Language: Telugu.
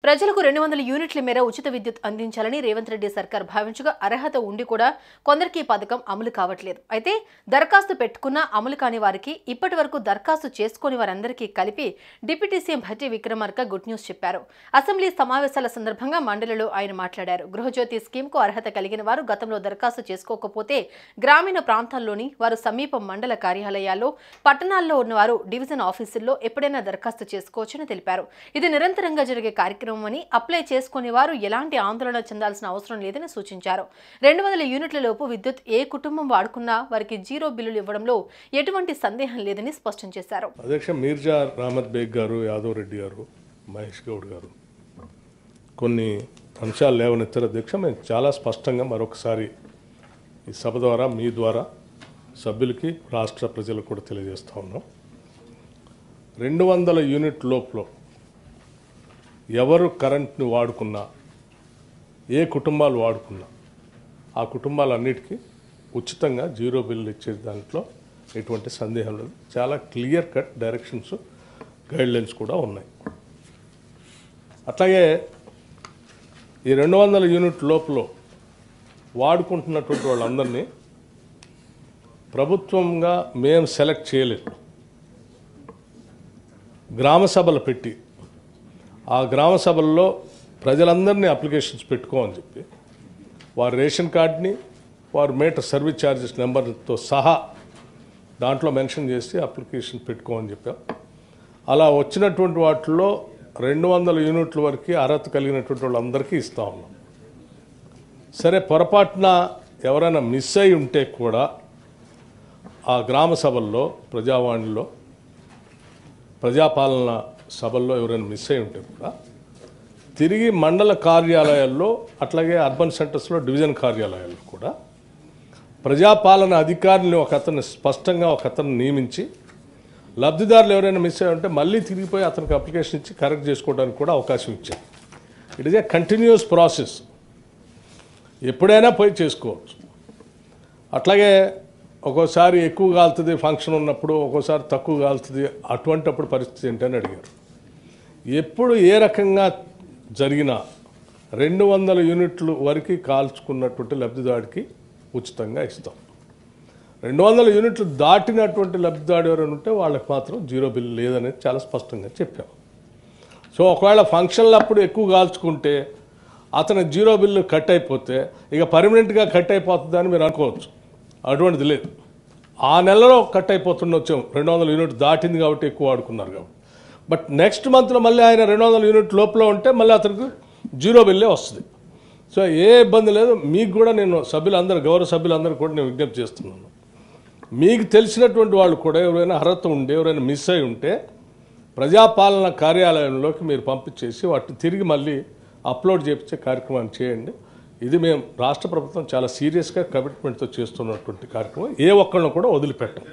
ప్రజలకు 200 యూనిట్ల మేర ఉచిత విద్యుత్ అందించాలని రేవంత్ రెడ్డి సర్కార్ భావించగా అర్హత ఉండి కూడా కొందరికి పథకం అమలు కావట్లేదు. అయితే దరఖాస్తు పెట్టుకున్న అమలు కాని వారికి ఇప్పటివరకు దరఖాస్తు చేసుకుని వారందరికీ కలిపి deputy CM Bhatti Vikramarka good news చెప్పారు. అసెంబ్లీ సమావేశాల సందర్భంగా మండలిలో ఆయన మాట్లాడారు. గృహజ్యోతి స్కీమ్కు అర్హత కలిగిన వారు గతంలో దరఖాస్తు చేసుకోకపోతే గ్రామీణ ప్రాంతాల్లోని వారు సమీప మండల కార్యాలయాల్లో, పట్టణాల్లో ఉన్నవారు డివిజన్ ఆఫీసుల్లో ఎప్పుడైనా దరఖాస్తు చేసుకోవచ్చని తెలిపారు. ఇది నిరంతరంగా జరిగే కార్యక్రమం అని అప్లై చేసుకునే వారు ఎలాంటి ఆందోళన చెందాల్సిన అవసరం లేదని సూచించారు. 200 యూనిట్ల లోపు విద్యుత్ ఏ కుటుంబం వాడుకున్నా వారికి జీరో బిల్లులు ఇవ్వడంలో ఎటువంటి సందేహం లేదని స్పష్టం చేశారు. అధ్యక్ష మీర్జా రామత్ బేగ్ గారు, యాదవ్ రెడ్డి గారు, మహేష్ గౌడ్ గారు కొన్ని అంశాలు లేవనెత్తారు. అధ్యక్ష మేము చాలా స్పష్టంగా మరొకసారి ఈ సభ ద్వారా మీ ద్వారా సభ్యులకి రాష్ట్ర ప్రజలకు కూడా తెలియజేస్తూ ఉన్నాం. 200 యూనిట్ లోపల ఎవరు కరెంట్ని వాడుకున్నా, ఏ కుటుంబాలు వాడుకున్నా ఆ కుటుంబాలన్నిటికీ ఉచితంగా జీరో బిల్లు ఇచ్చే దాంట్లో ఎటువంటి సందేహం లేదు. చాలా క్లియర్ కట్ డైరెక్షన్స్, గైడ్లైన్స్ కూడా ఉన్నాయి. అట్లాగే ఈ 200 యూనిట్ లోపల వాడుకుంటున్నటువంటి వాళ్ళందరినీ ప్రభుత్వంగా మేము సెలెక్ట్ చేయలేదు. గ్రామ సభలు పెట్టి ఆ గ్రామ సభల్లో ప్రజలందరినీ అప్లికేషన్స్ పెట్టుకోమని చెప్పి వారి రేషన్ కార్డుని, వారి మీటర్ సర్వీస్ ఛార్జెస్ నెంబర్తో సహా దాంట్లో మెన్షన్ చేసి అప్లికేషన్ పెట్టుకోమని చెప్పాం. అలా వచ్చినటువంటి వాటిల్లో 200 యూనిట్ల వరకు అర్హత కలిగినటువంటి వాళ్ళందరికీ ఇస్తూ ఉన్నాం. సరే, పొరపాటున ఎవరైనా మిస్ అయి ఉంటే కూడా ఆ గ్రామ సభల్లో, ప్రజావాణిలో, ప్రజాపాలన సభల్లో ఎవరైనా మిస్ అయి ఉంటే కూడా తిరిగి మండల కార్యాలయాల్లో, అట్లాగే అర్బన్ సెంటర్స్లో, డివిజన్ కార్యాలయాల్లో కూడా ప్రజాపాలన అధికారిని స్పష్టంగా ఒక అతను నియమించి లబ్ధిదారులు ఎవరైనా మిస్ అయి ఉంటే మళ్ళీ తిరిగిపోయి అతనికి అప్లికేషన్ ఇచ్చి కరెక్ట్ చేసుకోవడానికి కూడా అవకాశం ఇచ్చారు. It is a continuous process, ఎప్పుడైనా పోయి చేసుకోవచ్చు. అట్లాగే ఒక్కోసారి ఎక్కువ కాలుతుంది ఫంక్షన్ ఉన్నప్పుడు, ఒక్కోసారి తక్కువ కాలుతుంది, అటువంటిప్పుడు పరిస్థితి ఏంటని అడిగారు. ఎప్పుడు ఏ రకంగా జరిగినా 200 యూనిట్లు వరకు కాల్చుకున్నటువంటి లబ్ధిదాడికి ఉచితంగా ఇస్తాం. 200 యూనిట్లు దాటినటువంటి లబ్ధిదాడు ఎవరైనా ఉంటే వాళ్ళకి మాత్రం జీరో బిల్ లేదనేది చాలా స్పష్టంగా చెప్పాం. సో ఒకవేళ ఫంక్షన్లు అప్పుడు ఎక్కువ కాల్చుకుంటే అతను జీరో బిల్లు కట్ అయిపోతే ఇక పర్మనెంట్గా కట్ అయిపోతుందని మీరు అనుకోవచ్చు. అటువంటిది లేదు. ఆ నెలలో కట్ అయిపోతుండొచ్చు, 200 యూనిట్ దాటింది కాబట్టి ఎక్కువ వాడుకున్నారు కాబట్టి. బట్ నెక్స్ట్ మంత్లో మళ్ళీ ఆయన 200 యూనిట్ లోపల ఉంటే మళ్ళీ అతనికి జీరో బిల్లే వస్తుంది. సో ఏ ఇబ్బంది లేదు. మీకు కూడా నేను సభ్యులందరూ, గౌరవ సభ్యులందరూ కూడా నేను విజ్ఞప్తి చేస్తున్నాను. మీకు తెలిసినటువంటి వాళ్ళు కూడా ఎవరైనా అర్హత ఉండి ఎవరైనా మిస్ అయి ఉంటే ప్రజాపాలన కార్యాలయంలోకి మీరు పంపించేసి వాటిని తిరిగి మళ్ళీ అప్లోడ్ చేయించే కార్యక్రమాన్ని చేయండి. ఇది మేము రాష్ట్ర ప్రభుత్వం చాలా సీరియస్గా కమిట్మెంట్తో చేస్తున్నటువంటి కార్యక్రమం. ఏ ఒక్కళ్ళను కూడా వదిలిపెట్టం.